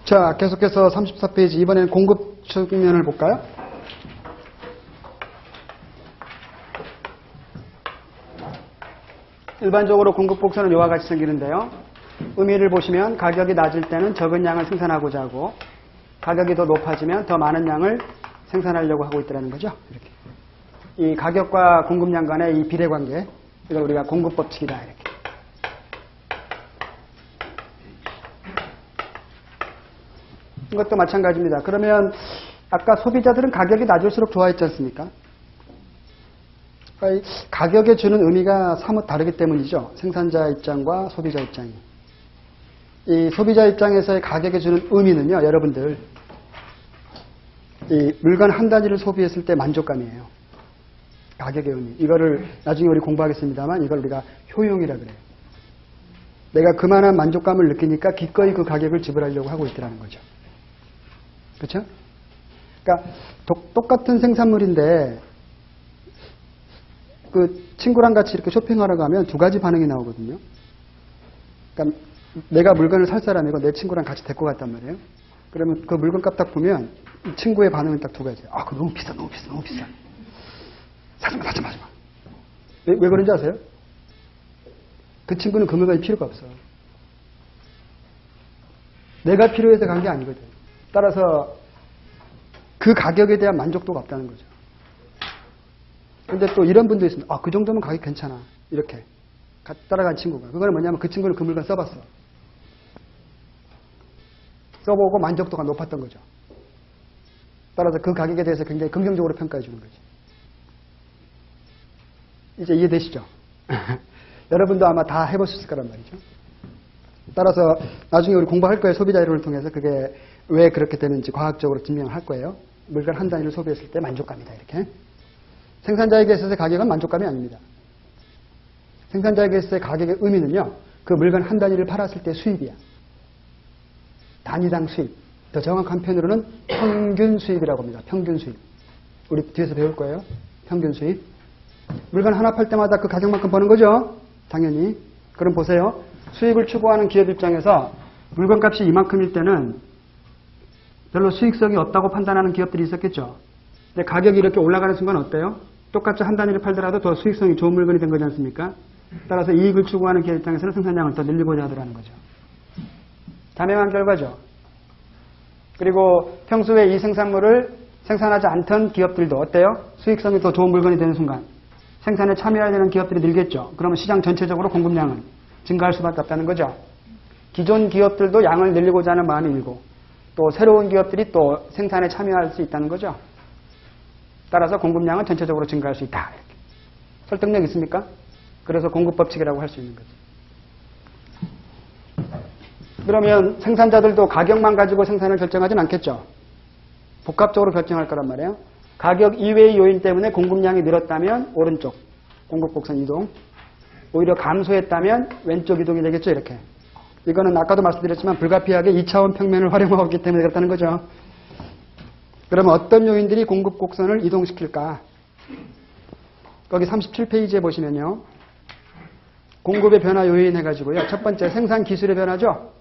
자, 계속해서 34페이지 이번에는 공급 측면을 볼까요? 일반적으로 공급 곡선은 이와 같이 생기는데요. 의미를 보시면 가격이 낮을 때는 적은 양을 생산하고자 하고 가격이 더 높아지면 더 많은 양을 생산하려고 하고 있다는 거죠. 이렇게. 이 가격과 공급량 간의 이 비례관계, 이걸 우리가 공급법칙이다. 이렇게. 이것도 마찬가지입니다. 그러면 아까 소비자들은 가격이 낮을수록 좋아했지 않습니까? 그러니까 가격에 주는 의미가 사뭇 다르기 때문이죠. 생산자 입장과 소비자 입장이. 이 소비자 입장에서의 가격에 주는 의미는요, 여러분들, 이 물건 한 단위를 소비했을 때 만족감이에요. 가격의 의미. 이거를 나중에 우리 공부하겠습니다만 이걸 우리가 효용이라 그래요. 내가 그만한 만족감을 느끼니까 기꺼이 그 가격을 지불하려고 하고 있더라는 거죠. 그렇죠? 그러니까 똑같은 생산물인데 그 친구랑 같이 이렇게 쇼핑하러 가면 두 가지 반응이 나오거든요. 그러니까 내가 물건을 살 사람이고 내 친구랑 같이 데리고 갔단 말이에요. 그러면 그 물건 값 딱 보면 이 친구의 반응은 딱 두 가지예요. 아, 그거 너무 비싸, 너무 비싸, 너무 비싸. 사지 마, 사지 마, 사지 마. 왜 그런지 아세요? 그 친구는 그 물건이 필요가 없어. 내가 필요해서 간 게 아니거든. 따라서 그 가격에 대한 만족도가 없다는 거죠. 근데 또 이런 분도 있습니다. 아, 그 정도면 가격 괜찮아. 이렇게. 따라간 친구가. 그거는 뭐냐면 그 친구는 그 물건 써봤어. 써보고 만족도가 높았던 거죠. 따라서 그 가격에 대해서 굉장히 긍정적으로 평가해 주는 거죠. 이제 이해되시죠? 여러분도 아마 다 해보셨을 거란 말이죠. 따라서 나중에 우리 공부할 거예요. 소비자 이론을 통해서 그게 왜 그렇게 되는지 과학적으로 증명을 할 거예요. 물건 한 단위를 소비했을 때 만족감이다. 이렇게. 생산자에게 있어서의 가격은 만족감이 아닙니다. 생산자에게 있어서의 가격의 의미는요. 그 물건 한 단위를 팔았을 때 수입이야. 단위당 수입. 더 정확한 표현으로는 평균 수입이라고 합니다. 평균 수입. 우리 뒤에서 배울 거예요. 평균 수입. 물건 하나 팔 때마다 그 가격만큼 버는 거죠. 당연히. 그럼 보세요. 수익을 추구하는 기업 입장에서 물건값이 이만큼일 때는 별로 수익성이 없다고 판단하는 기업들이 있었겠죠. 근데 가격이 이렇게 올라가는 순간 어때요? 똑같이 한 단위를 팔더라도 더 수익성이 좋은 물건이 된 거지 않습니까? 따라서 이익을 추구하는 기업 입장에서는 생산량을 더 늘리고자 하더라는 거죠. 자명한 결과죠. 그리고 평소에 이 생산물을 생산하지 않던 기업들도 어때요? 수익성이 더 좋은 물건이 되는 순간 생산에 참여하려는 기업들이 늘겠죠. 그러면 시장 전체적으로 공급량은 증가할 수밖에 없다는 거죠. 기존 기업들도 양을 늘리고자 하는 마음이 일고 또 새로운 기업들이 또 생산에 참여할 수 있다는 거죠. 따라서 공급량은 전체적으로 증가할 수 있다. 이렇게. 설득력 있습니까? 그래서 공급법칙이라고 할 수 있는 거죠. 그러면 생산자들도 가격만 가지고 생산을 결정하진 않겠죠. 복합적으로 결정할 거란 말이에요. 가격 이외의 요인 때문에 공급량이 늘었다면 오른쪽 공급곡선 이동, 오히려 감소했다면 왼쪽 이동이 되겠죠. 이렇게. 이거는 아까도 말씀드렸지만 불가피하게 2차원 평면을 활용하고 있기 때문에 그렇다는 거죠. 그러면 어떤 요인들이 공급곡선을 이동시킬까? 거기 37페이지에 보시면요. 공급의 변화 요인 해가지고요. 첫 번째 생산 기술의 변화죠.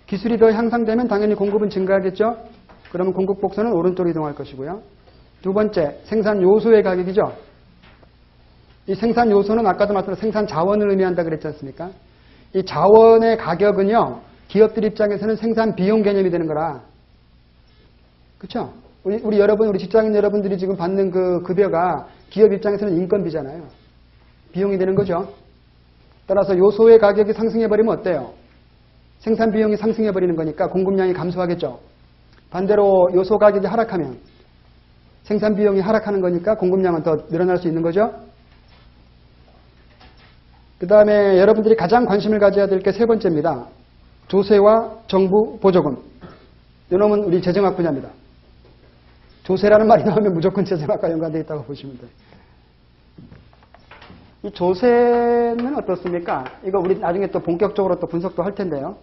기술이 더 향상되면 당연히 공급은 증가하겠죠. 그러면 공급곡선은 오른쪽으로 이동할 것이고요. 두 번째 생산 요소의 가격이죠. 이 생산 요소는 아까도 말씀드린 생산 자원을 의미한다 그랬지 않습니까? 이 자원의 가격은요. 기업들 입장에서는 생산 비용 개념이 되는 거라. 그렇죠? 우리 여러분, 우리 직장인 여러분들이 지금 받는 그 급여가 기업 입장에서는 인건비잖아요. 비용이 되는 거죠. 따라서 요소의 가격이 상승해버리면 어때요? 생산 비용이 상승해버리는 거니까 공급량이 감소하겠죠. 반대로 요소 가격이 하락하면 생산 비용이 하락하는 거니까 공급량은 더 늘어날 수 있는 거죠. 그 다음에 여러분들이 가장 관심을 가져야 될 게 세 번째입니다. 조세와 정부 보조금. 이놈은 우리 재정학 분야입니다. 조세라는 말이 나오면 무조건 재정학과 연관되어 있다고 보시면 돼요. 이 조세는 어떻습니까? 이거 우리 나중에 또 본격적으로 또 분석도 할 텐데요.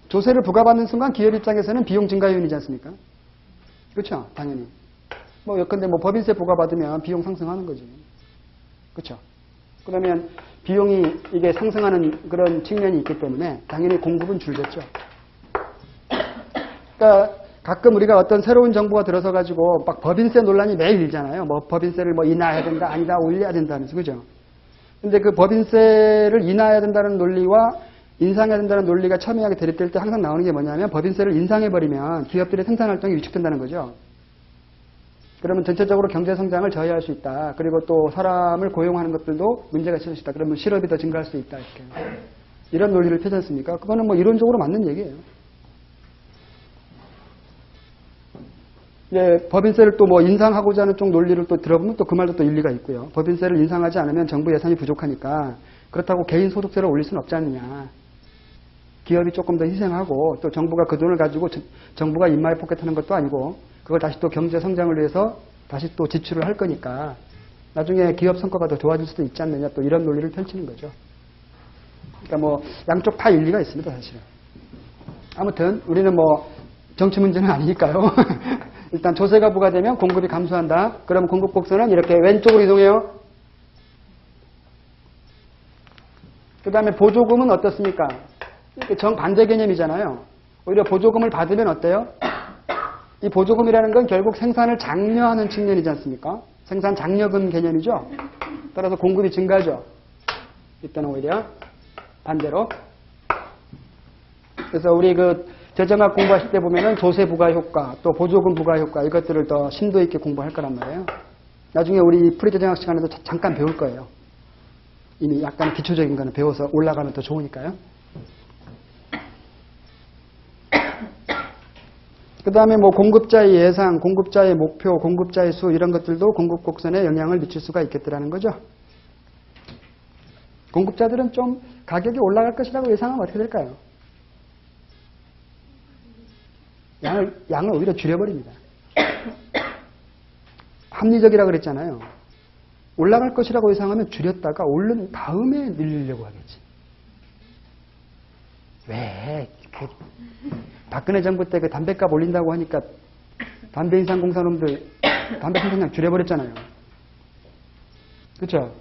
조세를 부과받는 순간 기업 입장에서는 비용 증가 요인이지 않습니까? 그렇죠? 당연히. 예컨대 법인세 부과받으면 비용 상승하는 거지. 그렇죠? 그러면 비용이 이게 상승하는 그런 측면이 있기 때문에 당연히 공급은 줄겠죠. 그러니까 가끔 우리가 어떤 새로운 정부가 들어서 가지고 막 법인세 논란이 매일 일잖아요. 뭐 법인세를 뭐 인하해야 된다, 아니다, 올려야 된다면서, 그죠? 근데 그 법인세를 인하해야 된다는 논리와 인상해야 된다는 논리가 첨예하게 대립될 때 항상 나오는 게 뭐냐면 법인세를 인상해버리면 기업들의 생산활동이 위축된다는 거죠. 그러면 전체적으로 경제성장을 저해할 수 있다. 그리고 또 사람을 고용하는 것들도 문제가 있을 수 있다. 그러면 실업이 더 증가할 수 있다. 이렇게. 이런 논리를 펴지 않습니까? 그거는 뭐 이론적으로 맞는 얘기예요. 예, 법인세를 또 뭐 인상하고자 하는 쪽 논리를 또 들어보면 또 그 말도 또 일리가 있고요. 법인세를 인상하지 않으면 정부 예산이 부족하니까 그렇다고 개인 소득세를 올릴 수는 없지 않느냐. 기업이 조금 더 희생하고 또 정부가 그 돈을 가지고 정부가 입마에 포켓하는 것도 아니고 그걸 다시 또 경제 성장을 위해서 다시 또 지출을 할 거니까 나중에 기업 성과가 더 좋아질 수도 있지 않느냐 또 이런 논리를 펼치는 거죠. 그러니까 뭐 양쪽 다 일리가 있습니다, 사실은. 아무튼 우리는 뭐 정치 문제는 아니니까요. 일단 조세가 부과되면 공급이 감소한다. 그럼 공급 곡선은 이렇게 왼쪽으로 이동해요. 그 다음에 보조금은 어떻습니까? 정반대 개념이잖아요. 오히려 보조금을 받으면 어때요? 이 보조금이라는 건 결국 생산을 장려하는 측면이지 않습니까? 생산 장려금 개념이죠. 따라서 공급이 증가하죠. 이때는 오히려 반대로. 그래서 우리 그 재정학 공부하실 때 보면은 조세 부과 효과, 또 보조금 부과 효과 이것들을 더 심도 있게 공부할 거란 말이에요. 나중에 우리 프리재정학 시간에도 잠깐 배울 거예요. 이미 약간 기초적인 거는 배워서 올라가면 더 좋으니까요. 그 다음에 뭐 공급자의 예상, 공급자의 목표, 공급자의 수 이런 것들도 공급 곡선에 영향을 미칠 수가 있겠더라는 거죠. 공급자들은 좀 가격이 올라갈 것이라고 예상하면 어떻게 될까요? 양을 오히려 줄여버립니다. 합리적이라고 그랬잖아요. 올라갈 것이라고 예상하면 줄였다가 오른 다음에 늘리려고 하겠지. 왜? 박근혜 정부 때 그 담배값 올린다고 하니까 담배 인상 공사놈들 담배 생산량 줄여버렸잖아요. 그렇죠?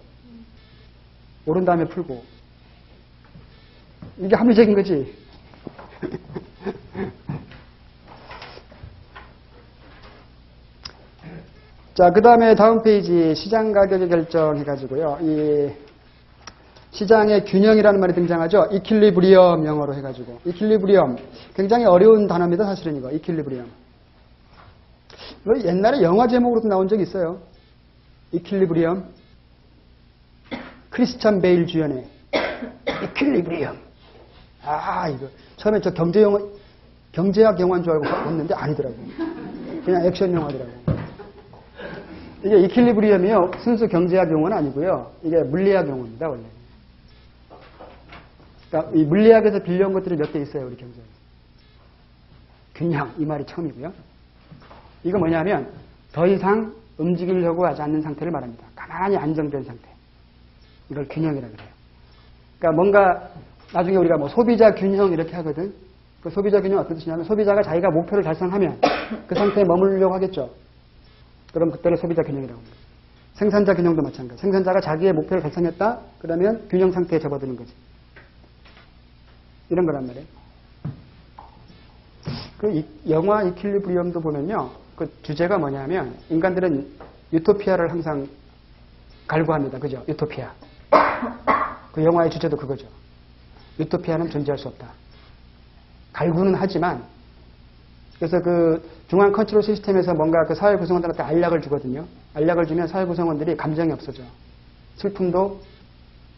오른 다음에 풀고. 이게 합리적인 거지. 자, 그 다음에 다음 페이지 시장 가격의 결정해가지고요. 이 시장의 균형이라는 말이 등장하죠. 이퀄리브리엄 영어로 해가지고. 이퀄리브리엄. 굉장히 어려운 단어입니다. 사실은 이거. 이퀄리브리엄. 옛날에 영화 제목으로도 나온 적이 있어요. 이퀄리브리엄. 크리스찬 베일 주연의 이퀄리브리엄. 아, 이거. 처음에 저 경제학 영화인 줄 알고 봤는데 아니더라고. 그냥 액션 영화더라고. 이게 이퀄리브리엄이요. 순수 경제학 용어는 아니고요. 이게 물리학 용어입니다, 원래. 그러니까 이 물리학에서 빌려온 것들이 몇 개 있어요, 우리 경제에. 균형, 이 말이 처음이고요. 이거 뭐냐면 더 이상 움직이려고 하지 않는 상태를 말합니다. 가만히 안정된 상태. 이걸 균형이라고 그래요. 그러니까 뭔가 나중에 우리가 뭐 소비자 균형 이렇게 하거든. 그 소비자 균형 어떤 뜻이냐면 소비자가 자기가 목표를 달성하면 그 상태에 머무르려고 하겠죠. 그럼 그때를 소비자 균형이라고 합니다. 생산자 균형도 마찬가지. 생산자가 자기의 목표를 달성했다? 그러면 균형 상태에 접어드는 거지. 이런 거란 말이에요. 그 영화 이퀄리브리엄도 보면요. 그 주제가 뭐냐면 인간들은 유토피아를 항상 갈구합니다. 그죠? 유토피아. 그 영화의 주제도 그거죠. 유토피아는 존재할 수 없다. 갈구는 하지만 그래서 그 중앙 컨트롤 시스템에서 뭔가 그 사회 구성원들한테 알약을 주거든요. 알약을 주면 사회 구성원들이 감정이 없어져. 슬픔도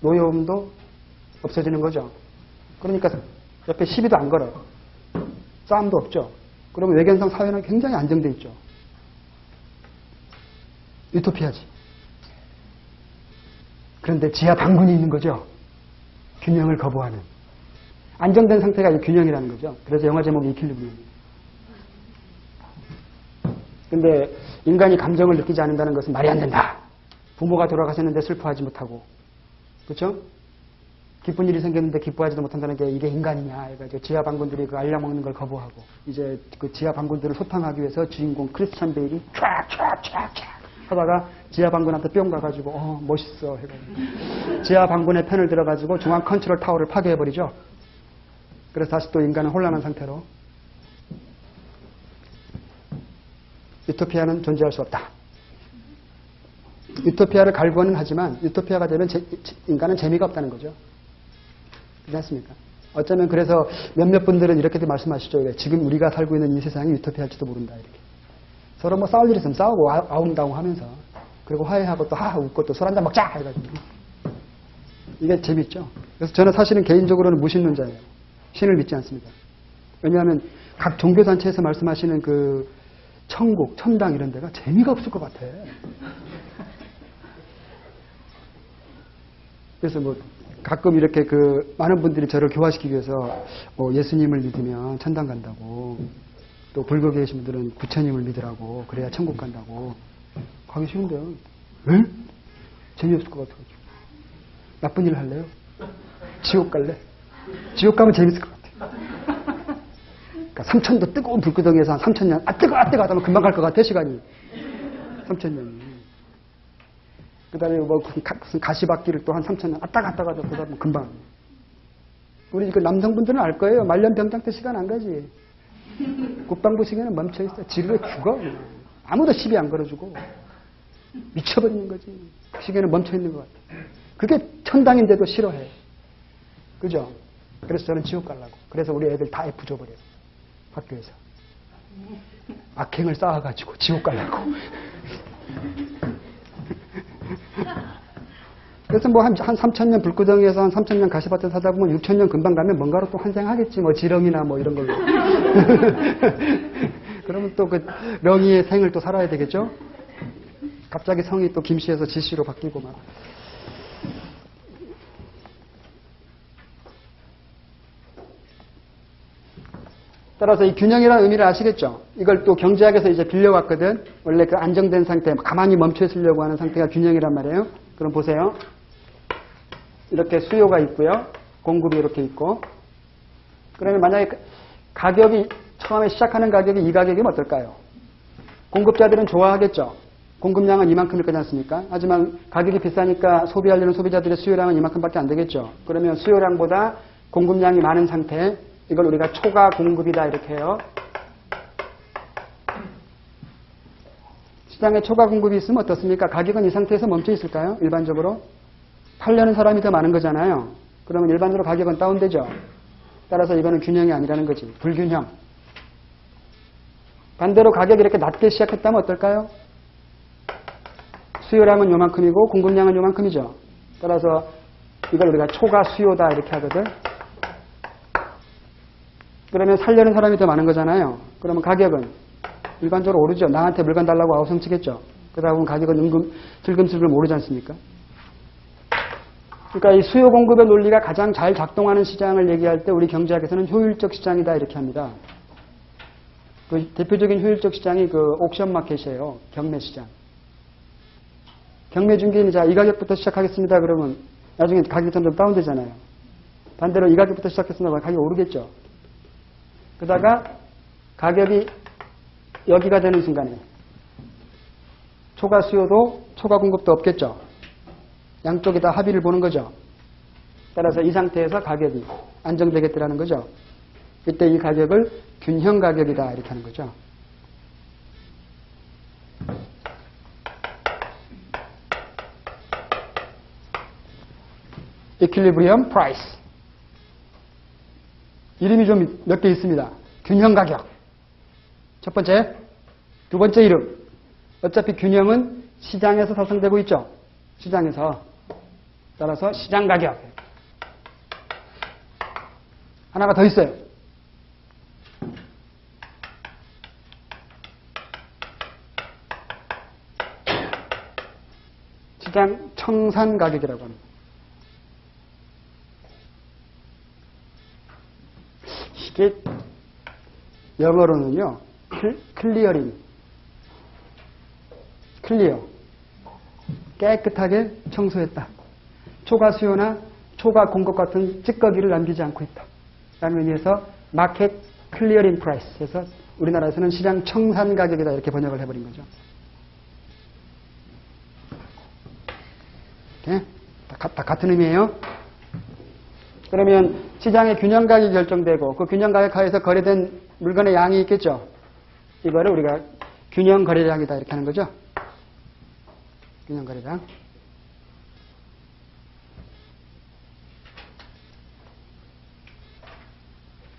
노여움도 없어지는 거죠. 그러니까 옆에 시비도 안 걸어요. 싸움도 없죠. 그러면 외견상 사회는 굉장히 안정돼 있죠. 유토피아지. 그런데 지하 방군이 있는 거죠. 균형을 거부하는. 안정된 상태가 이 균형이라는 거죠. 그래서 영화 제목이 이퀄리브리엄이에요. 근데 인간이 감정을 느끼지 않는다는 것은 말이 안 된다. 부모가 돌아가셨는데 슬퍼하지 못하고. 그렇죠? 기쁜 일이 생겼는데 기뻐하지도 못한다는 게 이게 인간이냐. 해가지고 지하 방군들이 그 알약 먹는 걸 거부하고 이제 그 지하 방군들을 소탕하기 위해서 주인공 크리스찬 베일이 촥촥촥촥 하다가 지하 방군한테 뿅 가가지고 멋있어 해가지고 지하 방군의 편을 들어가지고 중앙 컨트롤 타워를 파괴해버리죠. 그래서 다시 또 인간은 혼란한 상태로 유토피아는 존재할 수 없다. 유토피아를 갈구는 하지만 유토피아가 되면 인간은 재미가 없다는 거죠. 그렇지 않습니까? 어쩌면 그래서 몇몇 분들은 이렇게도 말씀하시죠. 지금 우리가 살고 있는 이 세상이 유토피아일지도 모른다. 이렇게. 서로 뭐 싸울 일 있으면 싸우고 아웅다웅 하면서 그리고 화해하고 또 웃고 또 술 한잔 먹자 해가지고 이게 재밌죠. 그래서 저는 사실은 개인적으로는 무신론자예요. 신을 믿지 않습니다. 왜냐하면 각 종교단체에서 말씀하시는 그 천국, 천당 이런 데가 재미가 없을 것 같아. 그래서 뭐 가끔 이렇게 그 많은 분들이 저를 교화시키기 위해서 예수님을 믿으면 천당 간다고 또 불교에 계신 분들은 부처님을 믿으라고 그래야 천국 간다고 가기 싫은데요. 왜? 재미없을 것 같아가지고. 나쁜 일 할래요? 지옥 갈래? 지옥 가면 재밌을 것 같아. 그러니까 3,000도 뜨거운 불구덩이에서 한 3,000년 뜨거 하면 금방 갈 것 같아 시간이. 3,000년이. 그 다음에 뭐 무슨 가시밭길을 또 한 3,000년 갔다 가도 그러다 보면 금방. 우리 그 남성분들은 알 거예요. 말년병장 때 시간 안 가지. 국방부 시계는 멈춰있어. 지루해 죽어. 아무도 시비 안 걸어주고. 미쳐버리는 거지. 시계는 멈춰있는 것 같아. 그게 천당인데도 싫어해. 그죠? 그래서 저는 지옥 가려고. 그래서 우리 애들 다 F 줘버려요. 학교에서. 악행을 쌓아가지고 지옥 가려고. 그래서 뭐 한 3,000년 불구덩이에서 한 3,000년 가시밭에 사다 보면 6,000년 금방 가면 뭔가로 또 환생하겠지. 뭐 지렁이나 뭐 이런 걸로. 그러면 또 그 명의의 생을 또 살아야 되겠죠? 갑자기 성이 또 김씨에서 지씨로 바뀌고 막. 따라서 이 균형이라는 의미를 아시겠죠? 이걸 또 경제학에서 이제 빌려왔거든. 원래 그 안정된 상태, 가만히 멈춰 있으려고 하는 상태가 균형이란 말이에요. 그럼 보세요. 이렇게 수요가 있고요. 공급이 이렇게 있고. 그러면 만약에 가격이, 처음에 시작하는 가격이 이 가격이면 어떨까요? 공급자들은 좋아하겠죠? 공급량은 이만큼일 거지 않습니까? 하지만 가격이 비싸니까 소비하려는 소비자들의 수요량은 이만큼밖에 안 되겠죠? 그러면 수요량보다 공급량이 많은 상태, 이걸 우리가 초과 공급이다 이렇게 해요. 시장에 초과 공급이 있으면 어떻습니까? 가격은 이 상태에서 멈춰 있을까요? 일반적으로? 팔려는 사람이 더 많은 거잖아요. 그러면 일반적으로 가격은 다운되죠. 따라서 이거는 균형이 아니라는 거지. 불균형. 반대로 가격이 이렇게 낮게 시작했다면 어떨까요? 수요량은 요만큼이고 공급량은 요만큼이죠. 따라서 이걸 우리가 초과 수요다 이렇게 하거든. 그러면 살려는 사람이 더 많은 거잖아요. 그러면 가격은 일반적으로 오르죠. 나한테 물건 달라고 아우성치겠죠. 그러다 보면 가격은 슬금슬금 오르지 않습니까? 그러니까 이 수요 공급의 논리가 가장 잘 작동하는 시장을 얘기할 때 우리 경제학에서는 효율적 시장이다 이렇게 합니다. 그 대표적인 효율적 시장이 그 옥션 마켓이에요. 경매 시장. 경매 중개인이 자, 이 가격부터 시작하겠습니다. 그러면 나중에 가격이 점점 다운되잖아요. 반대로 이 가격부터 시작했습니다. 가격이 오르겠죠. 그러다가 가격이 여기가 되는 순간에 초과 수요도 초과 공급도 없겠죠. 양쪽이 다 합의를 보는 거죠. 따라서 이 상태에서 가격이 안정되겠다라는 거죠. 이때 이 가격을 균형 가격이다 이렇게 하는 거죠. equilibrium price. 이름이 좀 몇 개 있습니다. 균형 가격. 첫 번째. 두 번째 이름. 어차피 균형은 시장에서 사성되고 있죠. 시장에서. 따라서 시장 가격. 하나가 더 있어요. 시장 청산 가격이라고 합니다. 이게 영어로는요. 클리어링. 클리어. 깨끗하게 청소했다. 초과 수요나 초과 공급 같은 찌꺼기를 남기지 않고 있다. 라는 의미에서 마켓 클리어링 프라이스 해서 우리나라에서는 시장 청산 가격이다 이렇게 번역을 해버린 거죠. 네? 다 같은 의미예요. 그러면 시장의 균형 가격이 결정되고 그 균형 가격 하에서 거래된 물건의 양이 있겠죠. 이거를 우리가 균형 거래량이다 이렇게 하는 거죠. 균형 거래량.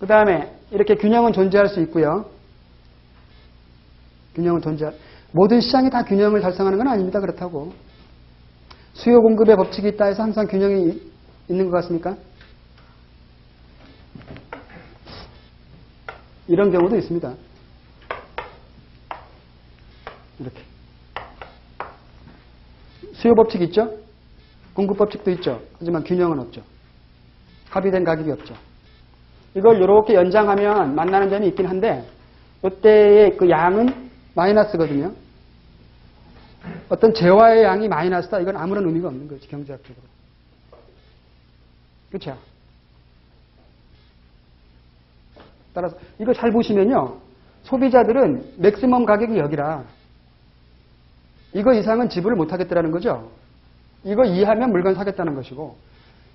그 다음에 이렇게 균형은 존재할 수 있고요. 균형은 모든 시장이 다 균형을 달성하는 건 아닙니다. 그렇다고. 수요 공급의 법칙이 있다 해서 항상 균형이 있는 것 같습니까? 이런 경우도 있습니다. 이렇게. 수요 법칙이 있죠? 공급 법칙도 있죠. 하지만 균형은 없죠. 합의된 가격이 없죠. 이걸 이렇게 연장하면 만나는 점이 있긴 한데 이때의 그 양은 마이너스거든요. 어떤 재화의 양이 마이너스다. 이건 아무런 의미가 없는 거지. 경제학적으로. 그렇죠? 따라서 이거 잘 보시면요. 소비자들은 맥시멈 가격이 여기라. 이거 이상은 지불을 못하겠다는 거죠. 이거 이하면 물건 사겠다는 것이고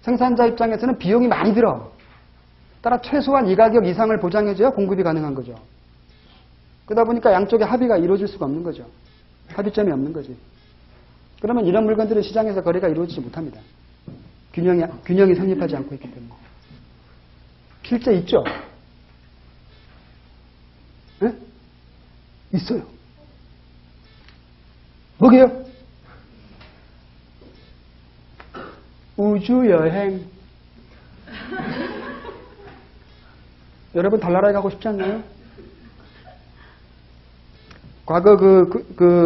생산자 입장에서는 비용이 많이 들어. 따라 최소한 이 가격 이상을 보장해줘야 공급이 가능한 거죠. 그러다 보니까 양쪽의 합의가 이루어질 수가 없는 거죠. 합의점이 없는 거지. 그러면 이런 물건들은 시장에서 거래가 이루어지지 못합니다. 균형이 성립하지 않고 있기 때문에. 실제 있죠? 네? 있어요. 뭐게요? 우주여행. 여러분 달나라에 가고 싶지 않나요? 과거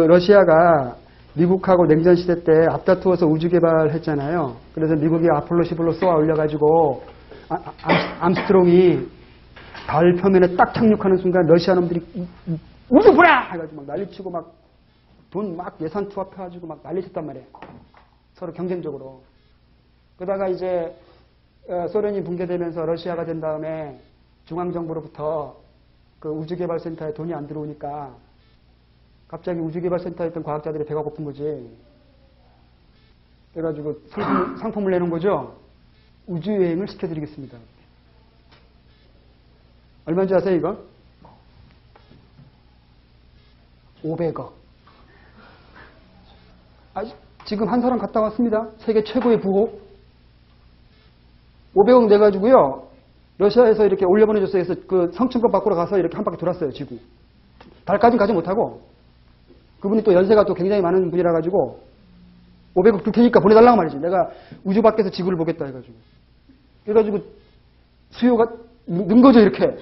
러시아가 미국하고 냉전 시대 때 앞다투어서 우주 개발했잖아요. 그래서 미국이 아폴로 11로 쏘아 올려가지고 암스트롱이 달 표면에 딱 착륙하는 순간 러시아 놈들이 우주 보라! 해가지고 막 난리치고 막 돈 막 예산 투합해가지고 막 난리쳤단 말이에요. 서로 경쟁적으로. 그러다가 이제 소련이 붕괴되면서 러시아가 된 다음에 중앙정부로부터 그 우주개발센터에 돈이 안 들어오니까 갑자기 우주개발센터에 있던 과학자들이 배가 고픈 거지. 그래가지고 상품을 내놓은 거죠. 우주여행을 시켜드리겠습니다. 얼마인지 아세요, 이거? 500억. 지금 한 사람 갔다 왔습니다. 세계 최고의 부호. 500억 내가지고요. 러시아에서 이렇게 올려보내줬어요. 그래서 그 성층권 밖으로 가서 이렇게 한 바퀴 돌았어요, 지구. 달까지는 가지 못하고. 그분이 또 연세가 또 굉장히 많은 분이라 가지고 500억 줄 테니까 보내달라고 말이지. 내가 우주 밖에서 지구를 보겠다 해가지고. 그래가지고 수요가 는 거죠, 이렇게.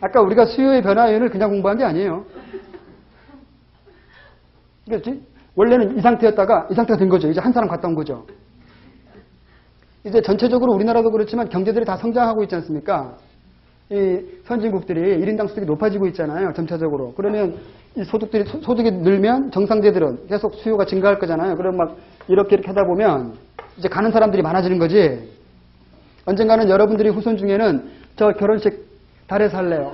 아까 우리가 수요의 변화 요인을 그냥 공부한 게 아니에요. 그렇지? 원래는 이 상태였다가 이 상태가 된 거죠. 이제 한 사람 갔다 온 거죠. 이제 전체적으로 우리나라도 그렇지만 경제들이 다 성장하고 있지 않습니까? 이 선진국들이 1인당 소득이 높아지고 있잖아요. 점차적으로. 그러면 이 소득이 늘면 정상제들은 계속 수요가 증가할 거잖아요. 그럼 막 이렇게 하다 보면 이제 가는 사람들이 많아지는 거지. 언젠가는 여러분들이 후손 중에는 저 결혼식 달에서 할래요.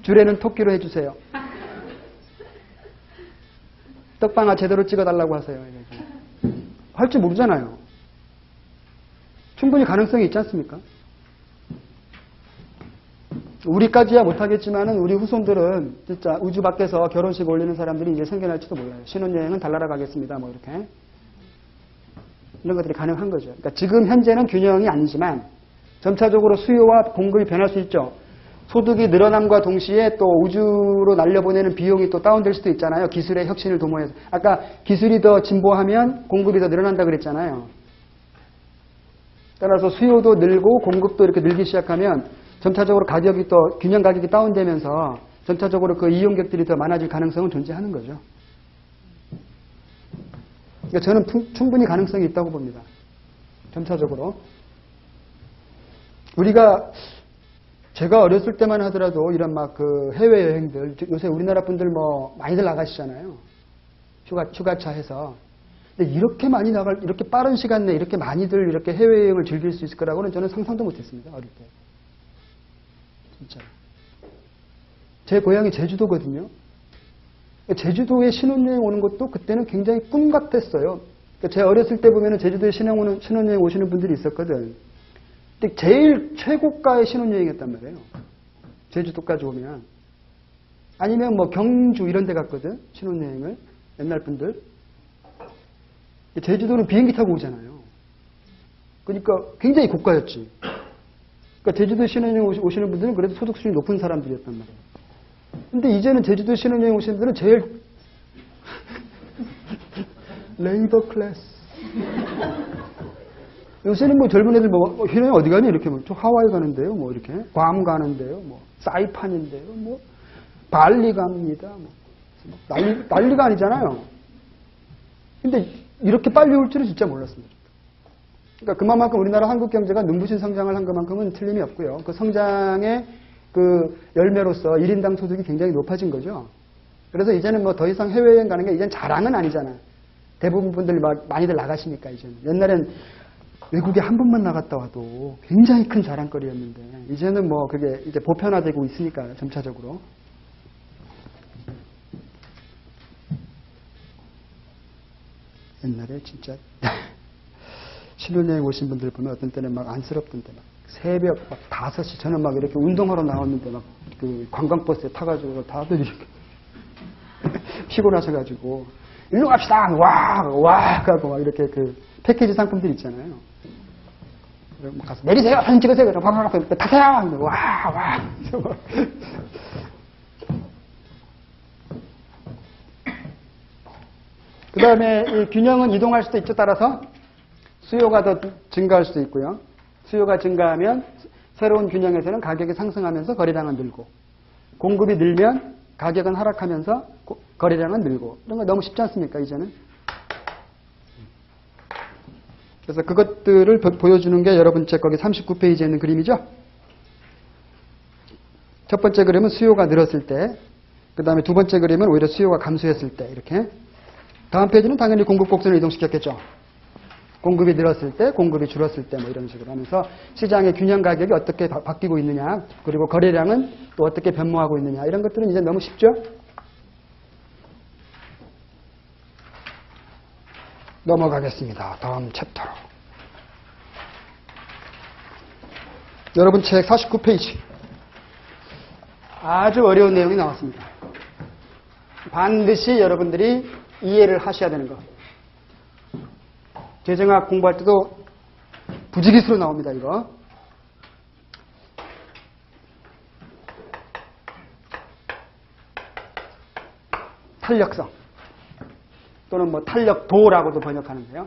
주례는 토끼로 해주세요. 떡방아 제대로 찍어달라고 하세요. 할 줄 모르잖아요. 충분히 가능성이 있지 않습니까? 우리까지야 못하겠지만은 우리 후손들은 진짜 우주 밖에서 결혼식 올리는 사람들이 이제 생겨날지도 몰라요. 신혼여행은 달나라 가겠습니다. 뭐 이렇게. 이런 것들이 가능한 거죠. 그러니까 지금 현재는 균형이 아니지만 점차적으로 수요와 공급이 변할 수 있죠. 소득이 늘어남과 동시에 또 우주로 날려보내는 비용이 또 다운될 수도 있잖아요. 기술의 혁신을 도모해서. 아까 기술이 더 진보하면 공급이 더 늘어난다 그랬잖아요. 따라서 수요도 늘고 공급도 이렇게 늘기 시작하면 점차적으로 가격이 또 균형 가격이 다운되면서 점차적으로 그 이용객들이 더 많아질 가능성은 존재하는 거죠. 그러니까 저는 충분히 가능성이 있다고 봅니다. 점차적으로. 제가 어렸을 때만 하더라도 이런 막 그 해외여행들, 요새 우리나라 분들 뭐 많이들 나가시잖아요. 휴가차 해서. 근데 이렇게 이렇게 빠른 시간 내에 이렇게 많이들 이렇게 해외여행을 즐길 수 있을 거라고는 저는 상상도 못 했습니다. 어릴 때. 진짜. 제 고향이 제주도거든요. 제주도에 신혼여행 오는 것도 그때는 굉장히 꿈 같았어요. 그러니까 제 어렸을 때 보면은 제주도에 신혼여행 오시는 분들이 있었거든. 근데 제일 최고가의 신혼여행이었단 말이에요. 제주도까지 오면. 아니면 뭐 경주 이런 데 갔거든. 신혼여행을. 옛날 분들. 제주도는 비행기 타고 오잖아요. 그러니까 굉장히 고가였지. 그러니까 제주도 신혼여행 오시는 분들은 그래도 소득 수준이 높은 사람들이었단 말이에요. 근데 이제는 제주도 신혼여행 오시는 분들은 제일 레이버 클래스. 요새는 뭐 젊은 애들 뭐 신혼여행 어디 가니? 이렇게 뭐 저 하와이 가는데요. 뭐 이렇게 괌 가는데요. 뭐 사이판인데요. 뭐 발리 갑니다. 뭐 난리가 아니잖아요. 근데 이렇게 빨리 올 줄은 진짜 몰랐습니다. 그러니까 그만큼 우리나라 한국 경제가 눈부신 성장을 한 것만큼은 틀림이 없고요. 그 성장의 그 열매로서 1인당 소득이 굉장히 높아진 거죠. 그래서 이제는 뭐 더 이상 해외여행 가는 게 이젠 자랑은 아니잖아. 대부분 분들 많이들 나가시니까 이제는. 옛날엔 외국에 한 번만 나갔다 와도 굉장히 큰 자랑거리였는데 이제는 뭐 그게 이제 보편화되고 있으니까 점차적으로. 옛날에 진짜 신혼여행 오신 분들 보면 어떤 때는 막 안쓰럽던데 막 새벽 막 5시 저는 막 이렇게 운동하러 나왔는데 막 그 관광버스에 타가지고 다들 이렇게 피곤하셔가지고 일로 갑시다 와 하고 막 이렇게 그 패키지 상품들 있잖아요. 가서 내리세요 사진 찍으세요 타세요 와 그 다음에 이 균형은 이동할 수도 있죠. 따라서 수요가 더 증가할 수도 있고요. 수요가 증가하면 새로운 균형에서는 가격이 상승하면서 거래량은 늘고 공급이 늘면 가격은 하락하면서 거래량은 늘고 이런 거 너무 쉽지 않습니까? 이제는. 그래서 그것들을 보여주는 게 여러분 제 거기 39페이지에 있는 그림이죠. 첫 번째 그림은 수요가 늘었을 때, 그 다음에 두 번째 그림은 오히려 수요가 감소했을 때 이렇게. 다음 페이지는 당연히 공급 곡선을 이동시켰겠죠. 공급이 늘었을 때, 공급이 줄었을 때 뭐 이런 식으로 하면서 시장의 균형 가격이 어떻게 바뀌고 있느냐, 그리고 거래량은 또 어떻게 변모하고 있느냐 이런 것들은 이제 너무 쉽죠. 넘어가겠습니다. 다음 챕터로. 여러분 책 49페이지. 아주 어려운 내용이 나왔습니다. 반드시 여러분들이 이해를 하셔야 되는 거. 재정학 공부할 때도 부지기수로 나옵니다, 이거. 탄력성. 또는 뭐 탄력도라고도 번역하는데요.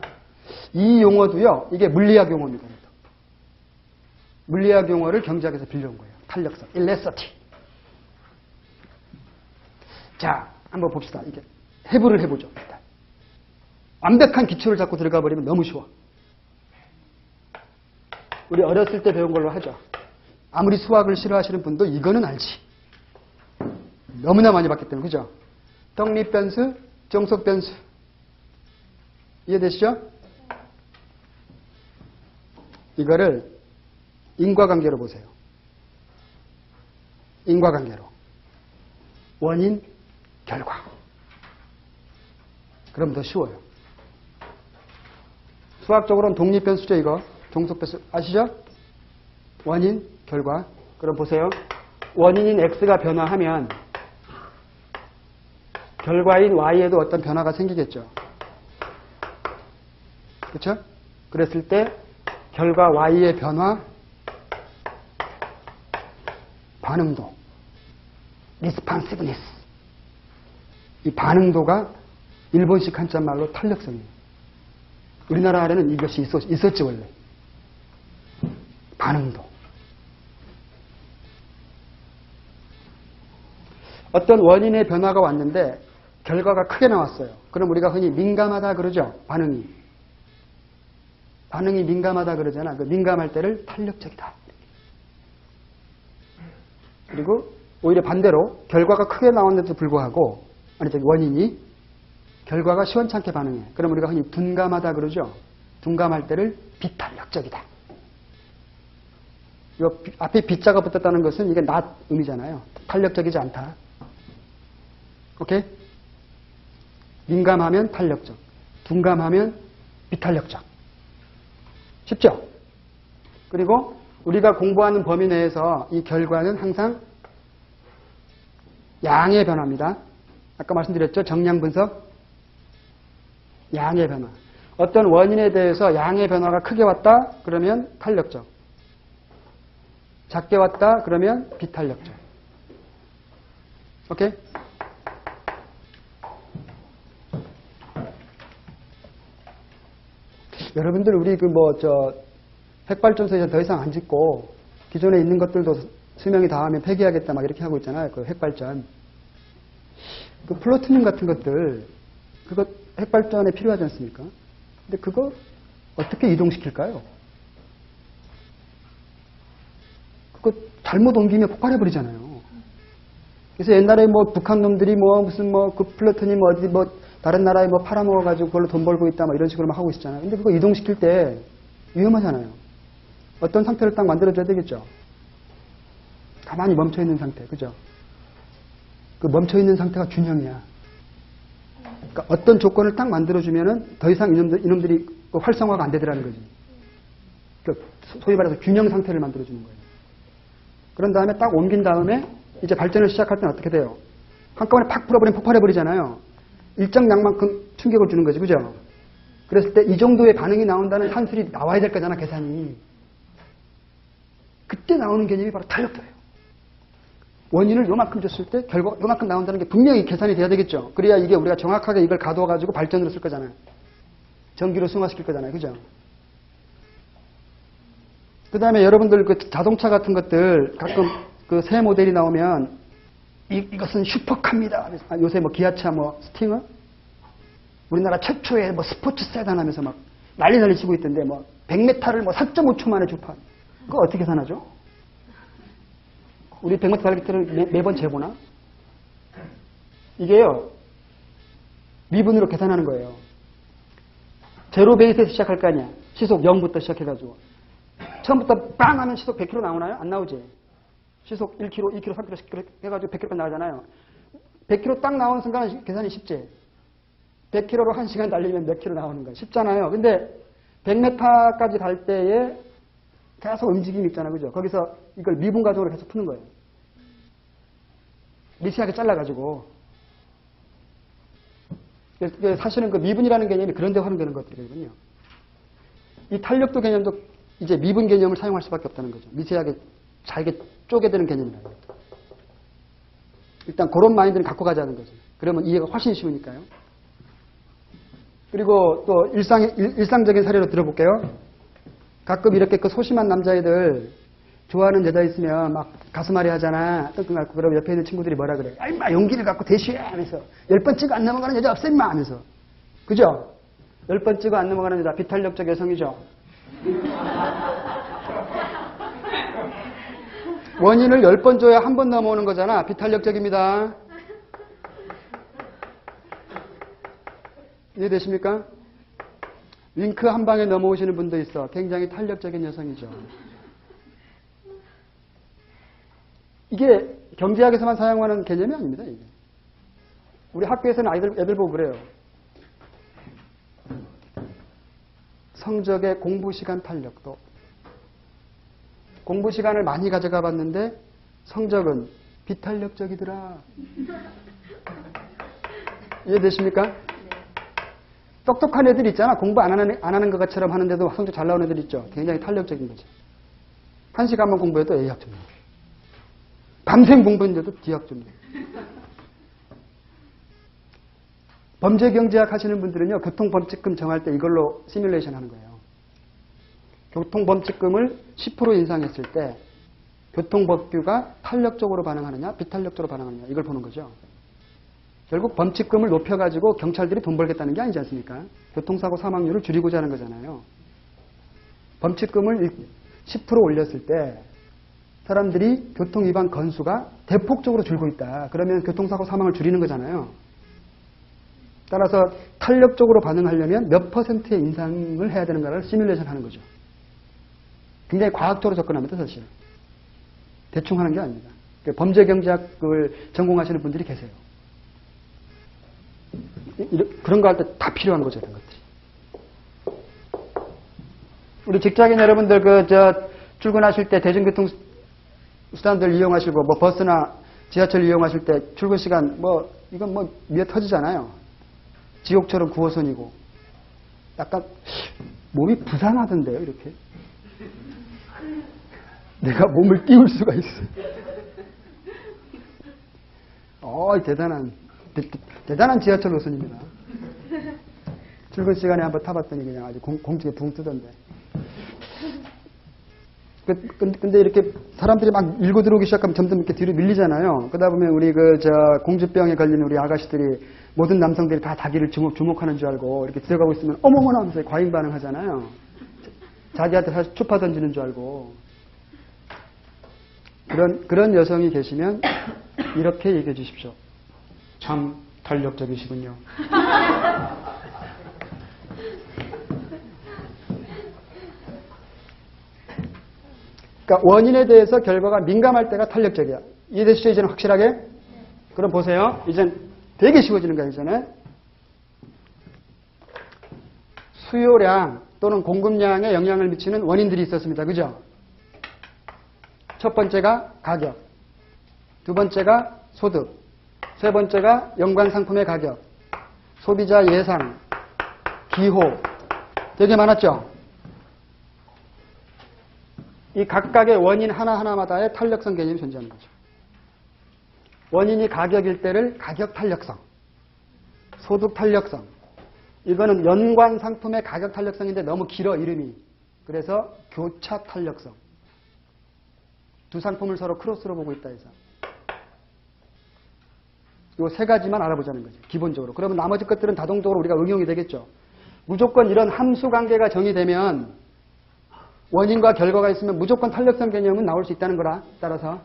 이 용어도요, 이게 물리학 용어입니다. 물리학 용어를 경제학에서 빌려온 거예요. 탄력성, elasticity. 자, 한번 봅시다. 이게 해부를 해보죠. 일단. 완벽한 기초를 잡고 들어가 버리면 너무 쉬워. 우리 어렸을 때 배운 걸로 하죠. 아무리 수학을 싫어하시는 분도 이거는 알지. 너무나 많이 봤기 때문에, 그죠? 독립변수, 정속변수. 이해되시죠? 이거를 인과관계로 보세요. 인과관계로. 원인, 결과. 그럼 더 쉬워요. 수학적으로는 독립변수죠, 이거. 정속변수. 아시죠? 원인, 결과. 그럼 보세요. 원인인 X가 변화하면 결과인 Y에도 어떤 변화가 생기겠죠. 그렇죠? 그랬을 때 결과 Y의 변화, 반응도, responsiveness. 이 반응도가 일본식 한자말로 탄력성이에요. 우리나라 안에는 이것이 있었지 원래. 반응도. 어떤 원인의 변화가 왔는데 결과가 크게 나왔어요. 그럼 우리가 흔히 민감하다 그러죠. 반응이 민감하다 그러잖아. 그 민감할 때를 탄력적이다. 그리고 오히려 반대로 결과가 크게 나왔는데도 불구하고 원인이 결과가 시원찮게 반응해. 그럼 우리가 흔히 둔감하다 그러죠. 둔감할 때를 비탄력적이다. 이거 앞에 비자가 붙었다는 것은 이게 not 의미잖아요. 탄력적이지 않다. 오케이? 민감하면 탄력적, 둔감하면 비탄력적. 쉽죠? 그리고 우리가 공부하는 범위 내에서 이 결과는 항상 양의 변화입니다. 아까 말씀드렸죠? 정량 분석. 양의 변화. 어떤 원인에 대해서 양의 변화가 크게 왔다? 그러면 탄력적. 작게 왔다? 그러면 비탄력적. 오케이? 여러분들 우리 핵발전소 이제 더 이상 안 짓고 기존에 있는 것들도 수명이 다하면 폐기하겠다 막 이렇게 하고 있잖아요. 그 핵발전. 그 플루토늄 같은 것들 그거 핵발전에 필요하지 않습니까? 근데 그거 어떻게 이동시킬까요? 그거 잘못 옮기면 폭발해버리잖아요. 그래서 옛날에 북한 놈들이 무슨 그 플루토늄 어디 다른 나라에 팔아먹어가지고 그걸로 돈 벌고 있다 이런 식으로 막 하고 있었잖아요. 근데 그거 이동시킬 때 위험하잖아요. 어떤 상태를 딱 만들어줘야 되겠죠. 가만히 멈춰있는 상태, 그죠? 그 멈춰있는 상태가 균형이야. 그러니까 어떤 조건을 딱 만들어주면은 더 이상 이놈들이 활성화가 안 되더라는 거지. 그 소위 말해서 균형 상태를 만들어주는 거예요. 그런 다음에 딱 옮긴 다음에 이제 발전을 시작할 때는 어떻게 돼요? 한꺼번에 팍 풀어버리면 폭발해버리잖아요. 일정 양만큼 충격을 주는 거지, 그죠? 그랬을 때 이 정도의 반응이 나온다는 산술이 나와야 될 거잖아, 계산이. 그때 나오는 개념이 바로 탄력도예요. 원인을 요만큼 줬을 때 결과가 요만큼 나온다는 게 분명히 계산이 돼야 되겠죠. 그래야 이게 우리가 정확하게 이걸 가둬가지고 발전으로 쓸 거잖아요. 전기로 승화시킬 거잖아요. 그죠? 그 다음에 여러분들 그 자동차 같은 것들 가끔 그 새 모델이 나오면 이것은 슈퍼카입니다. 요새 기아차 스팅어? 우리나라 최초의 스포츠 세단 하면서 막 난리 치고 있던데 100m를 4.5초 만에 주파. 그거 어떻게 계산하죠? 우리 100m 달리기 때를 매번 재보나? 이게요, 미분으로 계산하는 거예요. 제로 베이스에서 시작할 거 아니야. 시속 0부터 시작해가지고. 처음부터 빵 하면 시속 100km 나오나요? 안 나오지. 시속 1km, 2km, 3km, 10km 해가지고 100km까지 나가잖아요. 100km 딱 나오는 순간 계산이 쉽지. 100km로 1시간 달리면 몇 킬로 나오는 거야. 쉽잖아요. 근데 100m까지 갈 때에 계속 움직임이 있잖아. 그죠? 거기서 이걸 미분 과정으로 계속 푸는 거예요. 미세하게 잘라가지고. 사실은 그 미분이라는 개념이 그런 데 활용되는 것들이거든요. 이 탄력도 개념도 이제 미분 개념을 사용할 수밖에 없다는 거죠. 미세하게 잘게 쪼개드는 개념이라는 거죠. 일단 그런 마인드는 갖고 가자는 거죠. 그러면 이해가 훨씬 쉬우니까요. 그리고 또 일상적인 사례로 들어볼게요. 가끔 이렇게 그 소심한 남자애들 좋아하는 여자 있으면 막 가슴앓이 하잖아. 끙끙 앓고. 그러면 옆에 있는 친구들이 뭐라 그래. 아, 임마, 용기를 갖고 대쉬해! 하면서. 10번 찍어 안 넘어가는 여자 없어, 임마! 하면서. 그죠? 10번 찍어 안 넘어가는 여자, 비탄력적 여성이죠? 원인을 10번 줘야 한 번 넘어오는 거잖아. 비탄력적입니다. 이해되십니까? 윙크 한 방에 넘어오시는 분도 있어. 굉장히 탄력적인 여성이죠. 이게 경제학에서만 사용하는 개념이 아닙니다. 이게. 우리 학교에서는 애들 보고 그래요. 성적의 공부 시간 탄력도. 공부 시간을 많이 가져가 봤는데 성적은 비탄력적이더라. 이해되십니까? 똑똑한 애들 있잖아. 공부 안 하는 것처럼 하는데도 성적 잘 나오는 애들 있죠. 굉장히 탄력적인 거죠. 1시간만 공부해도 A학점이에요. 밤샘 공부했는데도 D학점이에요. 범죄경제학 하시는 분들은요. 교통범칙금 정할 때 이걸로 시뮬레이션 하는 거예요. 교통범칙금을 10% 인상했을 때 교통법규가 탄력적으로 반응하느냐 비탄력적으로 반응하느냐 이걸 보는 거죠. 결국 범칙금을 높여가지고 경찰들이 돈 벌겠다는 게 아니지 않습니까? 교통사고 사망률을 줄이고자 하는 거잖아요. 범칙금을 10% 올렸을 때 사람들이 교통위반 건수가 대폭적으로 줄고 있다. 그러면 교통사고 사망을 줄이는 거잖아요. 따라서 탄력적으로 반응하려면 몇 %의 인상을 해야 되는가를 시뮬레이션 하는 거죠. 굉장히 과학적으로 접근합니다. 사실. 대충 하는 게 아닙니다. 범죄경제학을 전공하시는 분들이 계세요. 그런 거 할 때 다 필요한 거죠. 이런 것들이. 우리 직장인 여러분들 출근하실 때 대중교통 수단들 이용하시고 버스나 지하철 이용하실 때 출근 시간 이건 미어 터지잖아요. 지옥철은 9호선이고 약간 몸이 부상하던데요, 이렇게. 내가 몸을 띄울 수가 있어. 대단한 지하철 노선입니다. 출근 시간에 한번 타봤더니 그냥 아주 공중에 붕 뜨던데. 근데 이렇게 사람들이 막 밀고 들어오기 시작하면 점점 이렇게 뒤로 밀리잖아요. 그러다 보면 우리 공주병에 걸린 우리 아가씨들이 모든 남성들이 다 자기를 주목하는 줄 알고 이렇게 들어가고 있으면 어머머나 하면서 과잉 반응하잖아요. 자기한테 사실 추파 던지는 줄 알고. 그런 여성이 계시면 이렇게 얘기해 주십시오. 참 탄력적이시군요. 그러니까 원인에 대해서 결과가 민감할 때가 탄력적이야. 이해되시죠? 이제는 확실하게? 그럼 보세요. 이젠 되게 쉬워지는 거예요. 이제는. 수요량 또는 공급량에 영향을 미치는 원인들이 있었습니다. 그죠? 첫 번째가 가격, 두 번째가 소득, 세 번째가 연관 상품의 가격, 소비자 예상, 기호. 되게 많았죠? 이 각각의 원인 하나하나마다의 탄력성 개념이 존재하는 거죠. 원인이 가격일 때를 가격 탄력성, 소득 탄력성. 이거는 연관 상품의 가격 탄력성인데 너무 길어, 이름이. 그래서 교차 탄력성. 두 상품을 서로 크로스로 보고 있다 해서. 이 세 가지만 알아보자는 거죠. 기본적으로. 그러면 나머지 것들은 자동적으로 우리가 응용이 되겠죠. 무조건 이런 함수 관계가 정의되면 원인과 결과가 있으면 무조건 탄력성 개념은 나올 수 있다는 거라. 따라서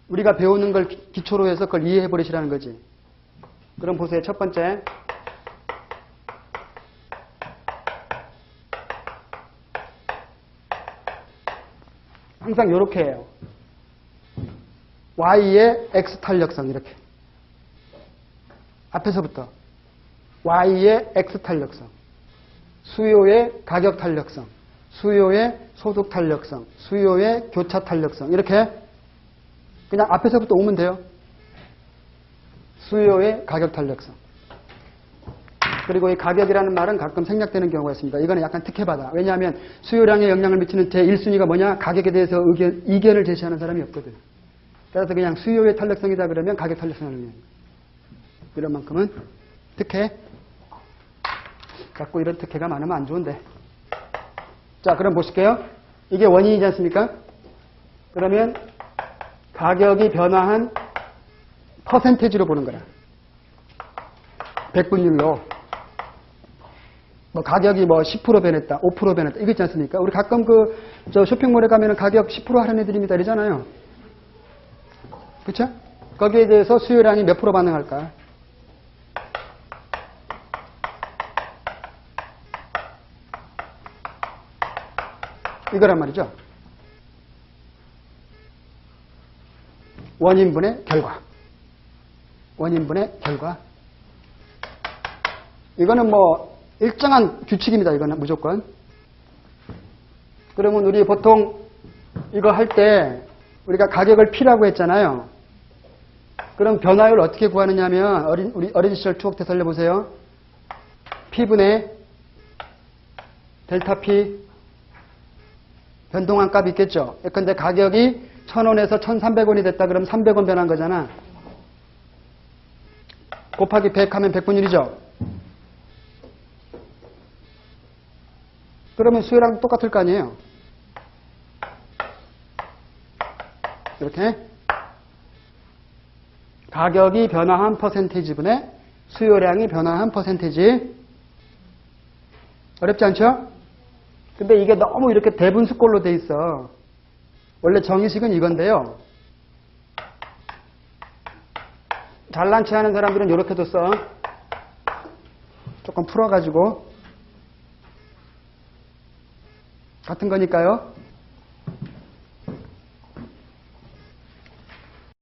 우리가 배우는 걸 기초로 해서 그걸 이해해 버리시라는 거지. 그럼 보세요. 첫 번째. 항상 이렇게 해요. Y의 X 탄력성 이렇게. 앞에서부터 Y의 X 탄력성, 수요의 가격 탄력성, 수요의 소득 탄력성, 수요의 교차 탄력성 이렇게 그냥 앞에서부터 오면 돼요. 수요의 가격 탄력성. 그리고 이 가격이라는 말은 가끔 생략되는 경우가 있습니다. 이거는 약간 특혜받아. 왜냐하면 수요량에 영향을 미치는 제1순위가 뭐냐? 가격에 대해서 이견을 제시하는 사람이 없거든. 따라서 그냥 수요의 탄력성이다 그러면 가격 탄력성을 의미해요. 이런 만큼은 특혜. 자꾸 이런 특혜가 많으면 안 좋은데. 자, 그럼 보실게요. 이게 원인이지 않습니까? 그러면 가격이 변화한 퍼센테이지로 보는 거라. 백분율로. 가격이 10% 변했다, 5% 변했다, 이거 있지 않습니까? 우리 가끔 쇼핑몰에 가면은 가격 10% 할인해드립니다, 이러잖아요. 그쵸? 거기에 대해서 수요량이 몇 프로 반응할까? 이거란 말이죠. 원인분의 결과. 원인분의 결과. 이거는 일정한 규칙입니다. 이거는 무조건. 그러면 우리 보통 이거 할 때 우리가 가격을 P라고 했잖아요. 그럼 변화율 어떻게 구하느냐 하면 우리 어린 시절 추억 되살려 보세요. P분의 델타 P 변동한 값이 있겠죠. 예컨대 가격이 1,000원에서 1,300원이 됐다 그러면 300원 변한 거잖아. 곱하기 100 하면 100분율이죠. 그러면 수요랑 똑같을 거 아니에요. 이렇게 가격이 변화한 퍼센테이지분의 수요량이 변화한 퍼센테이지. 어렵지 않죠? 근데 이게 너무 이렇게 대분수꼴로 돼 있어. 원래 정의식은 이건데요. 잘난 체 하는 사람들은 이렇게도 써. 조금 풀어가지고 같은 거니까요.